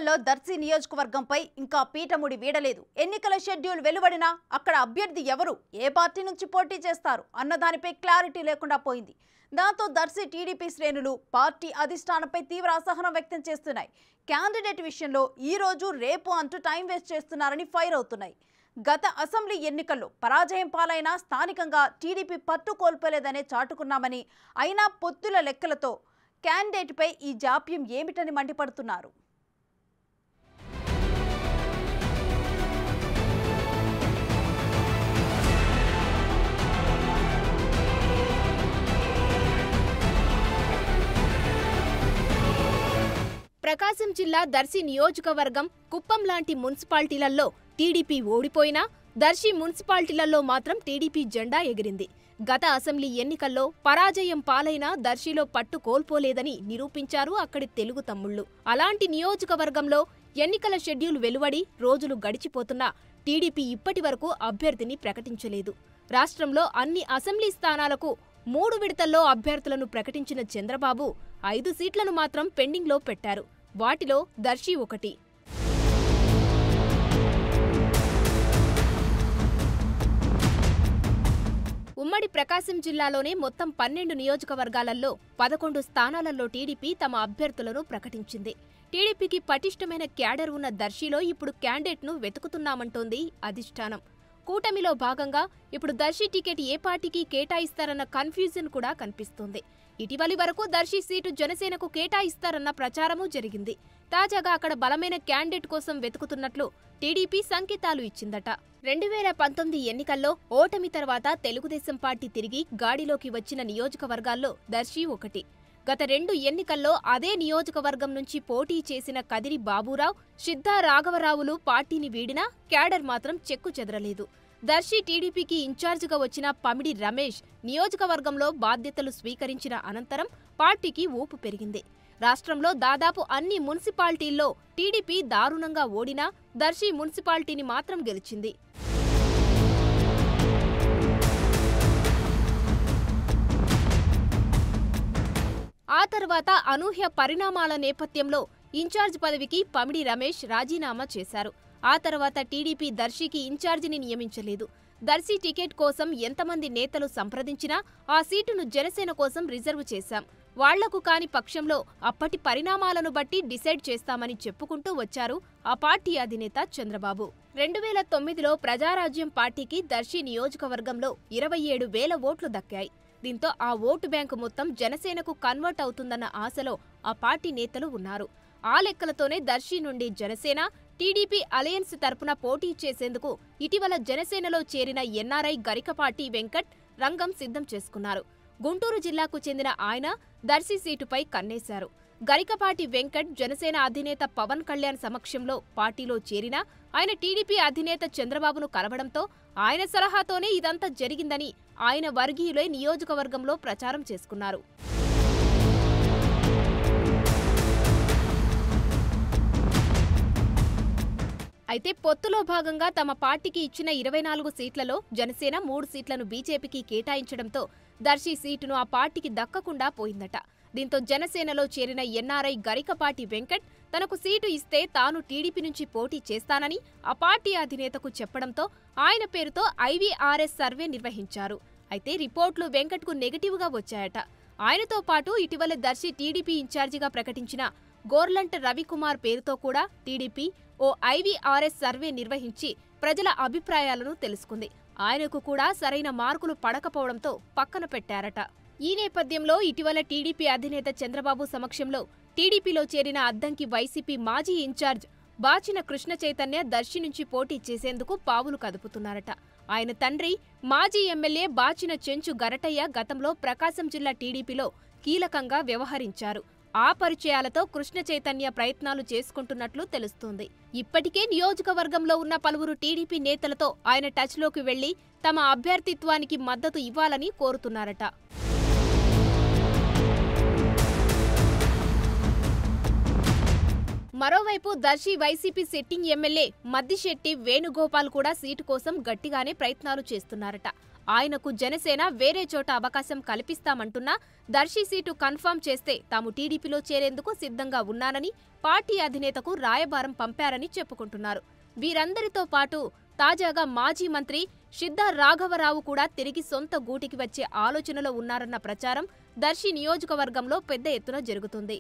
ఎన్నికల్లో దర్శి నియోజకవర్గంపై ఇంకా పీఠముడి వీడలేదు. ఎన్నికల షెడ్యూల్ వెలువడినా అక్కడ అభ్యర్థి ఎవరు, ఏ పార్టీ నుంచి పోటీ చేస్తారు అన్న దానిపై క్లారిటీ లేకుండా పోయింది. దాంతో దర్శి టీడీపీ శ్రేణులు పార్టీ అధిష్టానంపై తీవ్ర అసహనం వ్యక్తం చేస్తున్నాయి. క్యాండిడేట్ విషయంలో ఈ రోజు రేపు అంటూ టైం వేస్ట్ చేస్తున్నారని ఫైర్ అవుతున్నాయి. గత అసెంబ్లీ ఎన్నికల్లో పరాజయం పాలైన స్థానికంగా టీడీపీ పట్టు కోల్పోలేదనే చాటుకున్నామని, అయినా పొత్తుల లెక్కలతో క్యాండిడేట్పై ఈ జాప్యం ఏమిటని మండిపడుతున్నారు. ప్రకాశం జిల్లా దర్శి నియోజకవర్గం కుప్పం లాంటి మున్సిపాలిటీలలో టీడీపీ ఓడిపోయినా దర్శి మున్సిపాలిటీలలో మాత్రం టీడీపీ జెండా ఎగిరింది. గత అసెంబ్లీ ఎన్నికల్లో పరాజయం పాలైన దర్శిలో పట్టు కోల్పోలేదని నిరూపించారు అక్కడి తెలుగు తమ్ముళ్లు. అలాంటి నియోజకవర్గంలో ఎన్నికల షెడ్యూల్ వెలువడి రోజులు గడిచిపోతున్నా టీడీపీ ఇప్పటి వరకు అభ్యర్థిని ప్రకటించలేదు. రాష్ట్రంలో అన్ని అసెంబ్లీ స్థానాలకు 3 విడతల్లో అభ్యర్థులను ప్రకటించిన చంద్రబాబు 5 సీట్లను మాత్రం పెండింగ్లో పెట్టారు. వాటిలో దర్శి ఒకటి. ఉమ్మడి ప్రకాశం జిల్లాలోనే మొత్తం 12 నియోజకవర్గాలలో 11 స్థానాలలో టీడీపీ తమ అభ్యర్థులను ప్రకటించింది. టీడీపీకి పటిష్టమైన క్యాడర్ ఉన్న దర్శిలో ఇప్పుడు క్యాండిడేట్ను వెతుకుతున్నామంటోంది అధిష్టానం. కూటమిలో భాగంగా ఇప్పుడు దర్శి టికెట్ ఏ పార్టీకి కేటాయిస్తారన్న కన్ఫ్యూజన్ కూడా కనిపిస్తోంది. ఇటీవలి వరకు దర్శి సీటు జనసేనకు కేటాయిస్తారన్న ప్రచారమూ జరిగింది. తాజాగా అక్కడ బలమైన క్యాండిడేట్ కోసం వెతుకుతున్నట్లు టీడీపీ సంకేతాలు ఇచ్చిందట. 2019 ఎన్నికల్లో ఓటమి తర్వాత తెలుగుదేశం పార్టీ తిరిగి గాడిలోకి వచ్చిన నియోజకవర్గాల్లో దర్శి ఒకటి. గత 2 ఎన్నికల్లో అదే నియోజకవర్గం నుంచి పోటీ చేసిన కదిరి బాబూరావు, సిద్ధా రాఘవరావులు పార్టీని వీడినా క్యాడర్ మాత్రం చెక్కు చెదరలేదు. దర్శి టీడీపీకి ఇన్ఛార్జిగా వచ్చిన పమిడి రమేష్ నియోజకవర్గంలో బాధ్యతలు స్వీకరించిన అనంతరం పార్టీకి ఊపు పెరిగింది. రాష్ట్రంలో దాదాపు అన్ని మున్సిపాలిటీల్లో టీడీపీ దారుణంగా ఓడినా దర్శి మున్సిపాలిటీని మాత్రం గెలిచింది. ఆ తర్వాత అనూహ్య పరిణామాల నేపథ్యంలో ఇన్ఛార్జ్ పదవికి పమిడి రమేష్ రాజీనామా చేశారు. ఆ తర్వాత టీడీపీ దర్శికి ఇన్ఛార్జిని నియమించలేదు. దర్శి టికెట్ కోసం ఎంతమంది నేతలు సంప్రదించినా ఆ సీటును జనసేన కోసం రిజర్వ్ చేశాం, వాళ్లకు కాని పక్షంలో అప్పటి పరిణామాలను బట్టి డిసైడ్ చేస్తామని చెప్పుకుంటూ వచ్చారు ఆ పార్టీ అధినేత చంద్రబాబు. 2009లో ప్రజారాజ్యం పార్టీకి దర్శి నియోజకవర్గంలో 27,000 ఓట్లు దక్కాయి. దీంతో ఆ ఓటు బ్యాంకు మొత్తం జనసేనకు కన్వర్ట్ అవుతుందన్న ఆశలో ఆ పార్టీ నేతలు ఉన్నారు. ఆ లెక్కలతోనే దర్శి నుండి జనసేన, టీడీపీ అలయన్స్ తరపున పోటీ చేసేందుకు ఇటీవల జనసేనలో చేరిన ఎన్ఆర్ఐ గరికపాటి వెంకట్ రంగం సిద్ధం చేసుకున్నారు. గుంటూరు జిల్లాకు చెందిన ఆయన దర్శి సీటుపై కన్నేశారు. గరికపాటి వెంకట్ జనసేన అధినేత పవన్ కళ్యాణ్ సమక్షంలో పార్టీలో చేరినా ఆయన టీడీపీ అధినేత చంద్రబాబును కలవడంతో ఆయన సలహాతోనే ఇదంతా జరిగిందని ఆయన వర్గీయులే నియోజకవర్గంలో ప్రచారం చేసుకున్నారు. అయితే పొత్తులో భాగంగా తమ పార్టీకి ఇచ్చిన 24 సీట్లలో జనసేన 3 సీట్లను బీజేపీకి కేటాయించడంతో దర్శి సీటును ఆ పార్టీకి దక్కకుండా పోయిందట. దీంతో జనసేనలో చేరిన ఎన్ఆర్ఐ గరికపాటి వెంకట్ తనకు సీటు ఇస్తే తాను టీడీపీ నుంచి పోటీ చేస్తానని ఆ పార్టీ అధినేతకు చెప్పడంతో ఆయన పేరుతో ఐవీఆర్ఎస్ సర్వే నిర్వహించారు. అయితే రిపోర్టులు వెంకట్కు నెగటివ్గా వచ్చాయట. ఆయనతో పాటు ఇటీవల దర్శి టీడీపీ ఇన్ఛార్జిగా ప్రకటించిన గోర్లంట రవికుమార్ పేరుతో కూడా టీడీపీ ఓ ఐవీఆర్ఎస్ సర్వే నిర్వహించి ప్రజల అభిప్రాయాలను తెలుసుకుంది. ఆయనకు కూడా సరైన మార్కులు పడకపోవడంతో పక్కన పెట్టారట. ఈ నేపథ్యంలో ఇటీవల టీడీపీ అధినేత చంద్రబాబు సమక్షంలో టీడీపీలో చేరిన అద్దంకి వైసీపీ మాజీ ఇన్ఛార్జ్ బాచిన కృష్ణ చైతన్య దర్శి నుంచి పోటీ చేసేందుకు పావులు కదుపుతున్నారట. ఆయన తండ్రి మాజీ ఎమ్మెల్యే బాచిన చెంచు గరటయ్య గతంలో ప్రకాశం జిల్లా టీడీపీలో కీలకంగా వ్యవహరించారు. ఆ పరిచయాలతో కృష్ణ చైతన్య ప్రయత్నాలు చేసుకుంటున్నట్లు తెలుస్తోంది. ఇప్పటికే నియోజకవర్గంలో ఉన్న పలువురు టీడీపీ నేతలతో ఆయన టచ్లోకి వెళ్లి తమ అభ్యర్థిత్వానికి మద్దతు ఇవ్వాలని కోరుతున్నారట. మరోవైపు దర్శి వైసీపీ సిట్టింగ్ ఎమ్మెల్యే మద్దిశెట్టి వేణుగోపాల్ కూడా సీటు కోసం గట్టిగానే ప్రయత్నాలు చేస్తున్నారట. ఆయనకు జనసేన వేరే చోట అవకాశం కల్పిస్తామంటున్నా దర్శి సీటు కన్ఫర్మ్ చేస్తే తాము టీడీపీలో చేరేందుకు సిద్ధంగా ఉన్నానని పార్టీ అధినేతకు రాయబారం పంపారని చెప్పుకుంటున్నారు. వీరందరితో పాటు తాజాగా మాజీ మంత్రి సిద్ధ రాఘవరావు కూడా తిరిగి సొంత గూటికి వచ్చే ఆలోచనలో ఉన్నారన్న ప్రచారం దర్శి నియోజకవర్గంలో పెద్ద ఎత్తున జరుగుతుంది.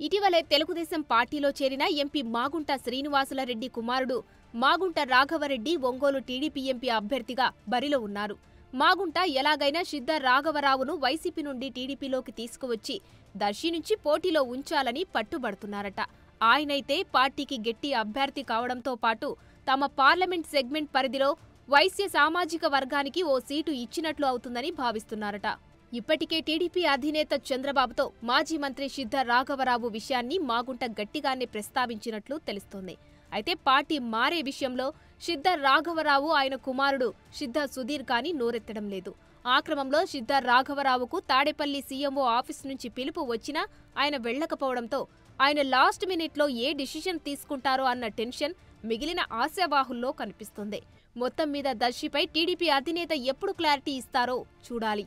ఇటీవలే తెలుగుదేశం పార్టీలో చేరిన ఎంపీ మాగుంట శ్రీనివాసులరెడ్డి కుమారుడు మాగుంట రాఘవరెడ్డి ఒంగోలు టీడీపీ ఎంపీ అభ్యర్థిగా బరిలో ఉన్నారు. మాగుంట ఎలాగైనా సిద్ధ రాఘవరావును వైసీపీ నుండి టీడీపీలోకి తీసుకువచ్చి దర్శి నుంచి పోటీలో ఉంచాలని పట్టుబడుతున్నారట. ఆయనైతే పార్టీకి గట్టి అభ్యర్థి కావడంతో పాటు తమ పార్లమెంట్ సెగ్మెంట్ పరిధిలో వైశ్య సామాజిక వర్గానికి ఓ సీటు ఇచ్చినట్లు అవుతుందని భావిస్తున్నారట. ఇప్పటికే టీడీపీ అధినేత చంద్రబాబుతో మాజీ మంత్రి సిద్ధ రాఘవరావు విషయాన్ని మాగుంట గట్టిగానే ప్రస్తావించినట్లు తెలుస్తోంది. అయితే పార్టీ మారే విషయంలో సిద్ధ రాఘవరావు ఆయన కుమారుడు సిద్ధ సుధీర్ కానీ నోరెత్తడం లేదు. ఆ క్రమంలో సిద్ధ రాఘవరావుకు తాడేపల్లి సీఎంఓ ఆఫీస్ నుంచి పిలుపు వచ్చినా ఆయన వెళ్లకపోవడంతో ఆయన లాస్ట్ మినిట్లో ఏ డిసిషన్ తీసుకుంటారో అన్న టెన్షన్ మిగిలిన ఆశావాహుల్లో కనిపిస్తుంది. మొత్తం మీద దర్శిపై టీడీపీ అధినేత ఎప్పుడు క్లారిటీ ఇస్తారో చూడాలి.